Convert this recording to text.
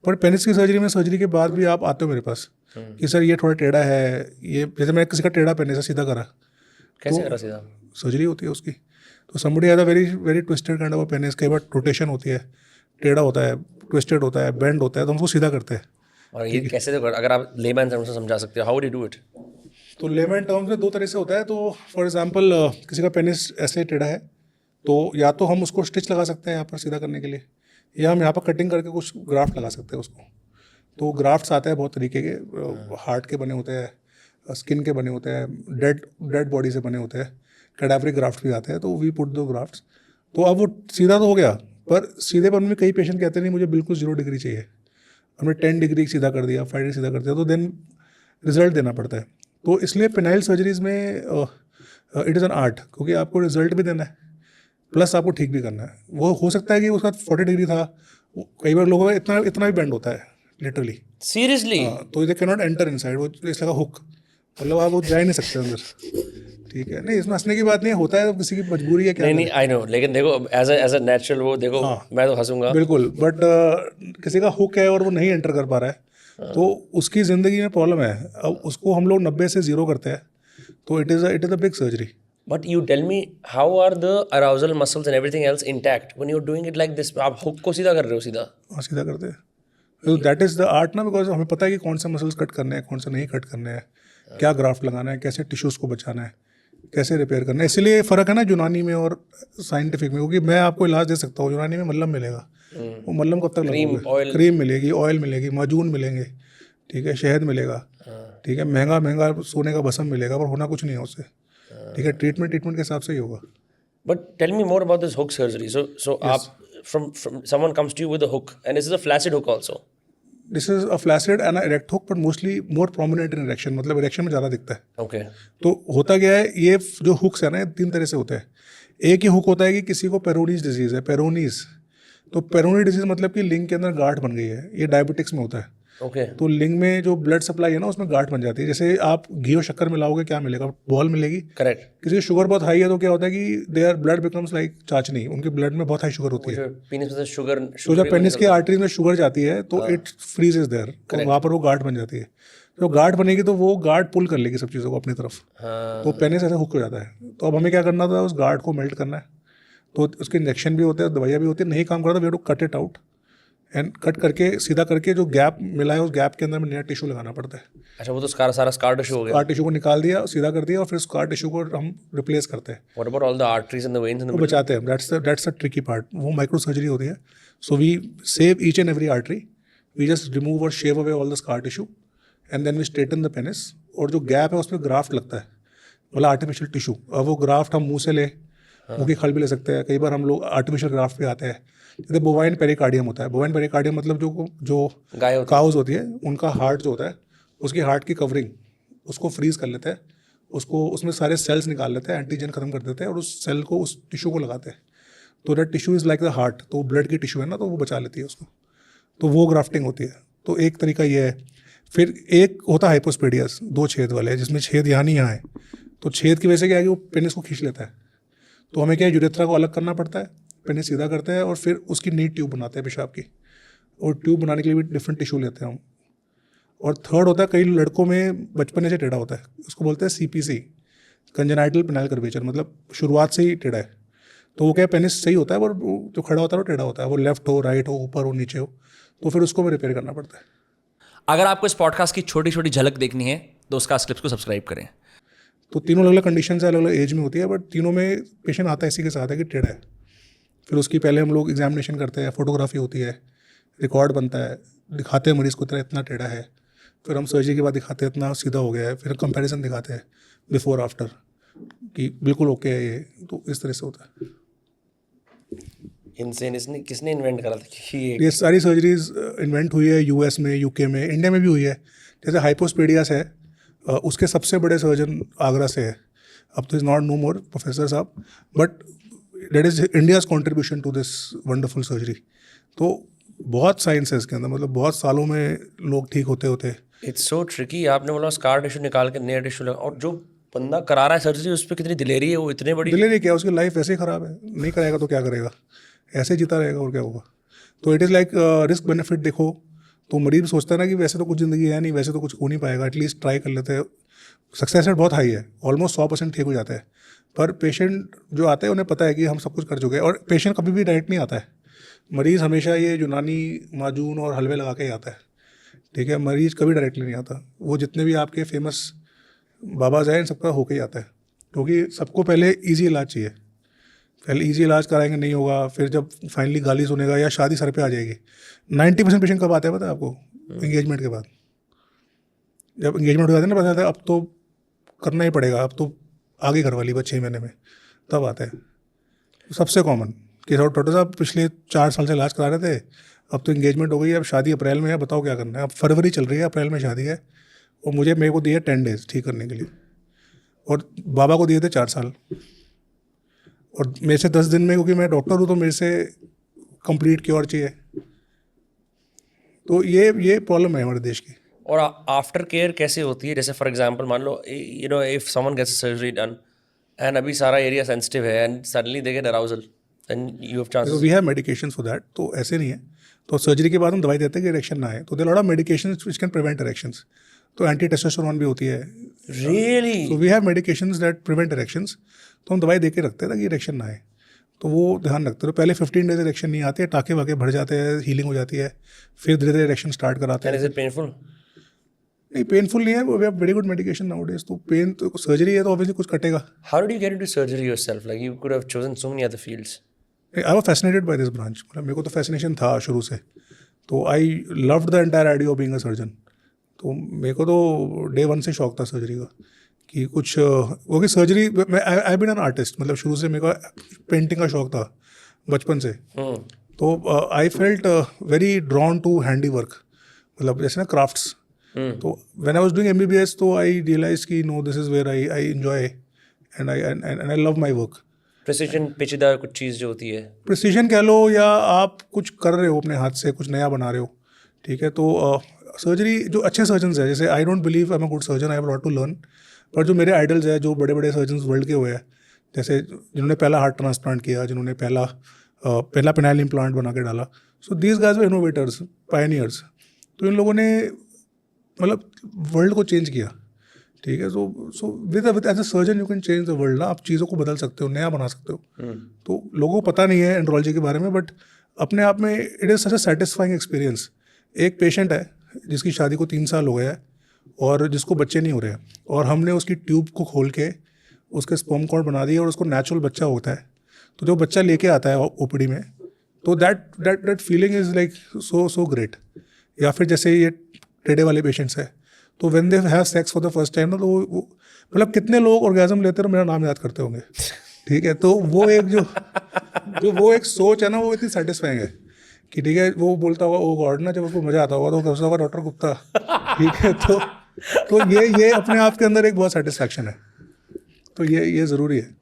पर पेनिस की सर्जरी के बाद भी आप आते हो मेरे पास कि सर ये थोड़ा टेढ़ा है, ये जैसे मैं किसी का टेढ़ा पेनिस है सीधा करा, कैसे करा सीधा? सर्जरी होती है उसकी। तो somebody has a very very twisted kind of a penis, कई बार रोटेशन होती है, टेढ़ा होता है, ट्विस्टेड होता है, बेंड होता है, तो हम उसको सीधा करते हैं। और ये कैसे अगर आप लेमैन टर्म्स में समझा सकते हो, how do you do it? तो लेमैन टर्म्स में दो तरह से होता है। तो फॉर एग्जांपल किसी का पेनिस ऐसे टेढ़ा है तो या तो हम उसको स्टिच लगा सकते हैं यहाँ पर सीधा करने के लिए, या हम यहाँ पर कटिंग करके कुछ ग्राफ्ट लगा सकते हैं उसको। तो ग्राफ्ट्स आते हैं बहुत तरीके के, हार्ट के बने होते हैं, स्किन के बने होते हैं, डेड बॉडी से बने होते हैं, कैडावरिक ग्राफ्ट भी आते हैं। तो वी पुट दो ग्राफ्ट्स। तो अब वो सीधा तो हो गया, पर सीधेपन में कई पेशेंट कहते नहीं मुझे बिल्कुल 0 डिग्री चाहिए, हमने 10 डिग्री सीधा कर दिया, 5 डिग्री सीधा कर दिया, तो देन रिजल्ट देना पड़ता है। तो इसलिए पेनाइल सर्जरीज में इट इज़ एन आर्ट, क्योंकि आपको रिजल्ट भी देना है प्लस आपको ठीक भी करना है। वो हो सकता है कि उसका 40 डिग्री था, कई बार लोगों का इतना भी बेंड होता है लिटरली। सीरियसली? तो they can not enter inside, वो इसका हुक, मतलब आप वो जा ही नहीं सकते अंदर। ठीक है, नहीं इसमें हंसने की बात नहीं होता है, तो किसी की मजबूरी है क्या। नहीं आई नो, लेकिन देखो एज अ नेचुरल वो देखो, मैं तो हंसूंगा बिल्कुल, बट किसी का हुक है और वो नहीं एंटर कर पा रहा है तो उसकी ज़िंदगी में प्रॉब्लम है। अब उसको हम लोग 90 से 0 करते हैं, तो it is a big surgery. But you tell me, how are the arousal muscles and everything else intact when you are doing it like this? आप हुक को सीधा कर रहे हो सीधा? हाँ सीधा करते हैं, तो दैट इज़ द आर्ट ना, बिकॉज हमें पता है कि कौन से मसल्स कट करने हैं, कौन से नहीं कट करने हैं, क्या ग्राफ्ट लगाना है, कैसे टिश्यूज़ को बचाना है, कैसे रिपेयर करना है। इसीलिए फ़र्क है ना यूनानी में और साइंटिफिक में, क्योंकि मैं आपको इलाज दे सकता हूँ, यूनानी में मल्लम मिलेगा, वो मल्लम कब तक लगेगा, क्रीम मिलेगी, ऑयल मिलेगी, माजून मिलेंगे, ठीक है, शहद मिलेगा, ठीक है, महंगा सोने का भस्म मिलेगा, पर होना कुछ नहीं है उससे, ठीक है। ट्रीटमेंट के हिसाब से ही होगा। But tell me more about this hook surgery. So आप from someone comes to you with a hook, and this is a flaccid hook also? This is a flaccid and erect hook, but mostly more prominent in erection, मतलब erection में ज़्यादा दिखता है। Okay. तो होता क्या है, ये जो हुक्स है ना, ये 3 तरह से होते हैं। एक ही हुक होता है कि किसी को पेरोनीज डिजीज़ है, पेरोनीज, तो पेरोनी डिजीज़ मतलब कि लिंग के अंदर गांठ बन गई है, ये डायबिटिक्स में होता है। ओके। तो लिंग में जो ब्लड सप्लाई है ना, उसमें गांठ बन जाती है। जैसे आप घी और शक्कर मिलाओगे, क्या मिलेगा, बॉल मिलेगी। करेक्ट। किसी की शुगर बहुत हाई है तो क्या होता है कि देयर ब्लड बिकम्स लाइक चाशनी, उनके ब्लड में बहुत हाई शुगर होती है। पेनिस में से शुगर तो जब पेनिस के आर्टरी में शुगर जाती है तो इट फ्रीजेज देयर, तो वहाँ पर वो गांठ बन जाती है। तो गांठ बनेगी तो वो गांठ पुल कर लेगी सब चीज़ों को अपनी तरफ, तो पेनिस ऐसे हुक हो जाता है। तो अब हमें क्या करना था, उस गांठ को मेल्ट करना है। तो उसके इंजेक्शन भी होते हैं, दवाइयाँ भी होती है। नहीं काम कर रहा तो we have to cut it out and cut करके सीधा करके जो गैप मिला है उस गैप के अंदर में नया टिश्यू लगाना पड़ता है। अच्छा, वो तो सारा स्कार टिश्यू हो गया। स्कार टिश्यू को निकाल दिया, सीधा कर दिया, और फिर स्कार टिश्यू को हम रिप्लेस करते हैं। What about all the arteries and the veins in the वो बचाते हैं, दैट्स द ट्रिकी पार्ट। वो माइक्रो सर्जरी होती है। So we save each and every artery, we just remove और shave away all the scar tissue and then we straighten the penis. और जो gap है उसमें ग्राफ्ट लगता है, मतलब आर्टिफिशियल टिश्यू। अब वो ग्राफ्ट हम मुँह से ले, मुँह की खल भी ले सकते हैं। कई बार हम लोग आर्टिफिशियल ग्राफ्ट भी आते हैं, जैसे बोवाइन पेरिकार्डियम होता है। बोवाइन पेरिकार्डियम मतलब जो काउज होती है, उनका हार्ट जो होता है, उसकी हार्ट की कवरिंग उसको फ्रीज कर लेते हैं, उसको उसमें सारे सेल्स निकाल लेते हैं, एंटीजन खत्म कर देते हैं, और उस सेल को उस टिश्यू को लगाते हैं। तो that tissue is like the heart, तो ब्लड की टिश्यू है ना, तो वो बचा लेती है उसको। तो वो ग्राफ्टिंग होती है। तो एक तरीका ये है। फिर एक होता है हाइपोस्पेडियस, 2 छेद वाले, जिसमें छेद यहाँ नहीं यहाँ है। तो छेद की वजह से क्या है कि वो पेनिस को खींच लेता है। तो हमें क्या है, यूरेथ्रा को अलग करना पड़ता है, पेनिस सीधा करते हैं, और फिर उसकी नीट ट्यूब बनाते हैं पेशाब की। और ट्यूब बनाने के लिए भी डिफरेंट टिश्यू लेते हैं हम। और थर्ड होता है, कई लड़कों में बचपन से टेढ़ा होता है, उसको बोलते हैं CPC, कंजेनाइटल पेनाइल कर्वेचर, मतलब शुरुआत से ही टेढ़ा है। तो वो क्या, पेनिस सही होता है पर जो खड़ा होता है वो टेढ़ा होता है, वो लेफ्ट हो, राइट हो, ऊपर हो, नीचे हो, तो फिर उसको भी रिपेयर करना पड़ता है। अगर आपको इस पॉडकास्ट की छोटी छोटी झलक देखनी है तो उसका क्लिप्स को सब्सक्राइब करें। तो तीनों अलग अलग कंडीशन से अलग अलग एज में होती है, बट तीनों में पेशेंट आता है इसी के साथ है कि टेढ़ा है। फिर उसकी पहले हम लोग एग्जामिनेशन करते हैं, फोटोग्राफी होती है, रिकॉर्ड बनता है, दिखाते हैं मरीज़ को इतना टेढ़ा है। फिर हम सर्जरी के बाद दिखाते हैं इतना सीधा हो गया है, फिर कंपैरिजन दिखाते हैं बिफोर आफ्टर कि बिल्कुल ओके है ये। तो इस तरह से होता है। इनसेन। इसने किसने इन्वेंट करा था कि ये सारी सर्जरीज इन्वेंट हुई है US में, UK में, इंडिया में भी हुई है। जैसे हाइपोस्पेडियस है, उसके सबसे बड़े सर्जन आगरा से है। अब तो is not no more professor sahab, but that is India's contribution to this wonderful surgery. तो बहुत साइंस है इसके अंदर, मतलब बहुत सालों में लोग ठीक होते होते। It's so tricky. आपने बोला स्कार टिश्यू निकाल के नया टिश्यू लगा, और जो बंदा करा रहा है सर्जरी उस पर कितनी दिलेरी है, वो इतने बड़ी दिलेरी क्या, उसकी लाइफ वैसे ही ख़राब है, नहीं कराएगा तो क्या करेगा, ऐसे जीता रहेगा और क्या होगा। तो it is like risk benefit देखो तो मरीज भी सोचता है ना कि वैसे तो कुछ ज़िंदगी है नहीं, वैसे तो कुछ हो नहीं पाएगा, एटलीस्ट ट्राई कर लेते हैं। सक्सेस रेट बहुत हाई है, ऑलमोस्ट 100% ठीक हो जाता है। पर पेशेंट जो आते हैं उन्हें पता है कि हम सब कुछ कर चुके हैं, और पेशेंट कभी भी डायरेक्ट नहीं आता है। मरीज़ हमेशा ये यूनानी माजून और हलवे लगा के ही आता है, ठीक है। मरीज़ कभी डायरेक्टली नहीं आता, वो जितने भी आपके फेमस बाबाज हैं इन सबका होके ही आता है, क्योंकि सबको पहले ईजी इलाज चाहिए। पहले ईजी इलाज कराएंगे, नहीं होगा, फिर जब फाइनली गाली सुनेगा या शादी सर पे आ जाएगी। 90% पेशेंट कब आते हैं पता है आपको? एंगेजमेंट के बाद। जब एंगेजमेंट हो जाता है ना, पता चलता है अब तो करना ही पड़ेगा, अब तो आगे घर वाली बस 6 महीने में, तब आता है सबसे कॉमन कि डॉक्टर साहब पिछले 4 साल से इलाज करा रहे थे, अब तो एंगेजमेंट हो गई है, अब शादी अप्रैल में है, बताओ क्या करना है। अब फरवरी चल रही है, अप्रैल में शादी है, और मेरे को दिए 10 डेज ठीक करने के लिए, और बाबा को दिए थे 4 साल, और मेरे से 10 दिन में, क्योंकि मैं डॉक्टर हूँ तो मेरे से कंप्लीट क्योर चाहिए। तो ये प्रॉब्लम है हमारे देश की। और आफ्टर केयर कैसे होती है? जैसे फॉर एग्जांपल मान लो if someone gets surgery done and अभी सारा एरिया सेंसिटिव है and suddenly they get arousal and you have chances. We have medication for that, तो ऐसे नहीं है। तो सर्जरी के बाद हम दवाई देते हैं कि इरेक्शन ना आए, तो there are lot of medications which can prevent erections. तो एंटी टेस्टोस्टेरोन भी होती है। रियली? तो we have medications that prevent erections, तो हम दवाई दे के रखते हैं ताकि इरेक्शन ना आए। तो वो ध्यान रखते हैं। तो पहले 15 डेज इरेक्शन नहीं आते, टाँके वाके भर जाते हैं, हीलिंग हो जाती है, फिर धीरे धीरे इरेक्शन स्टार्ट कराते एंड हैं। Is it painful? नहीं, पेनफुल नहीं है, we have very good medication nowadays. तो पेन तो सर्जरी है तो ऑब्वियसली कुछ कटेगा। How did you get into surgery yourself? Like you could have chosen so many other fields. I was fascinated by this branch, मतलब मेरे को तो फैसिनेशन था शुरू से। तो I loved the entire idea of being a surgeon. तो मेरे को तो डे 1 से शौक था सर्जरी का, कि कुछ वो कि सर्जरी, मैं आई बीन एन आर्टिस्ट, मतलब शुरू से मेरे को पेंटिंग का शौक था बचपन से। तो I felt very drawn to handiwork, मतलब जैसे ना क्राफ्ट्स। तो when I was doing MBBS, तो आई रियलाइज कि no, this is where I enjoy and I love my work. Precision पेचीदा कुछ चीज़ जो होती है। प्रिसीजन कह लो, या आप कुछ कर रहे हो अपने हाथ से, कुछ नया बना रहे हो, ठीक है। तो सर्जरी जो अच्छे सर्जन्स हैं, जैसे I don't believe I am a good surgeon, I have lot to learn, पर जो मेरे आइडल्स हैं, जो बड़े बड़े सर्जन्स वर्ल्ड के हुए हैं, जैसे जिन्होंने पहला हार्ट ट्रांसप्लांट किया, जिन्होंने पहला पेनाइल इम्प्लांट बना के डाला, so these guys were innovators, pioneers. तो इन लोगों ने मतलब वर्ल्ड को चेंज किया, ठीक है। So with as a surgeon you can change the world ना, आप चीज़ों को बदल सकते हो, नया बना सकते हो। तो लोगों को पता नहीं है एंड्रोलॉजी के बारे में, बट अपने आप में it is such a satisfying experience. एक पेशेंट है जिसकी शादी को 3 साल हो गया है और जिसको बच्चे नहीं हो रहे हैं, और हमने उसकी ट्यूब को खोल के उसके स्पर्म काउंट बना दिया और उसको नेचुरल बच्चा होता है। तो जो बच्चा लेके आता है OPD में, तो that feeling is like so great. या फिर जैसे ये टेढ़े वाले पेशेंट्स हैं, तो when they have sex for the first time ना, तो वो मतलब कितने लोग ऑर्गेजम लेते हैं और मेरा नाम याद करते होंगे, ठीक है। तो वो एक जो वो एक सोच है ना, वो इतनी सेटिस्फाइंग है कि ठीक है, वो बोलता होगा ओ गॉड ना, जब उसको मजा आता होगा तो कहता होगा डॉक्टर गुप्ता, ठीक है। तो ये अपने आप के अंदर एक बहुत सेटिस्फैक्शन है। तो ये ज़रूरी है।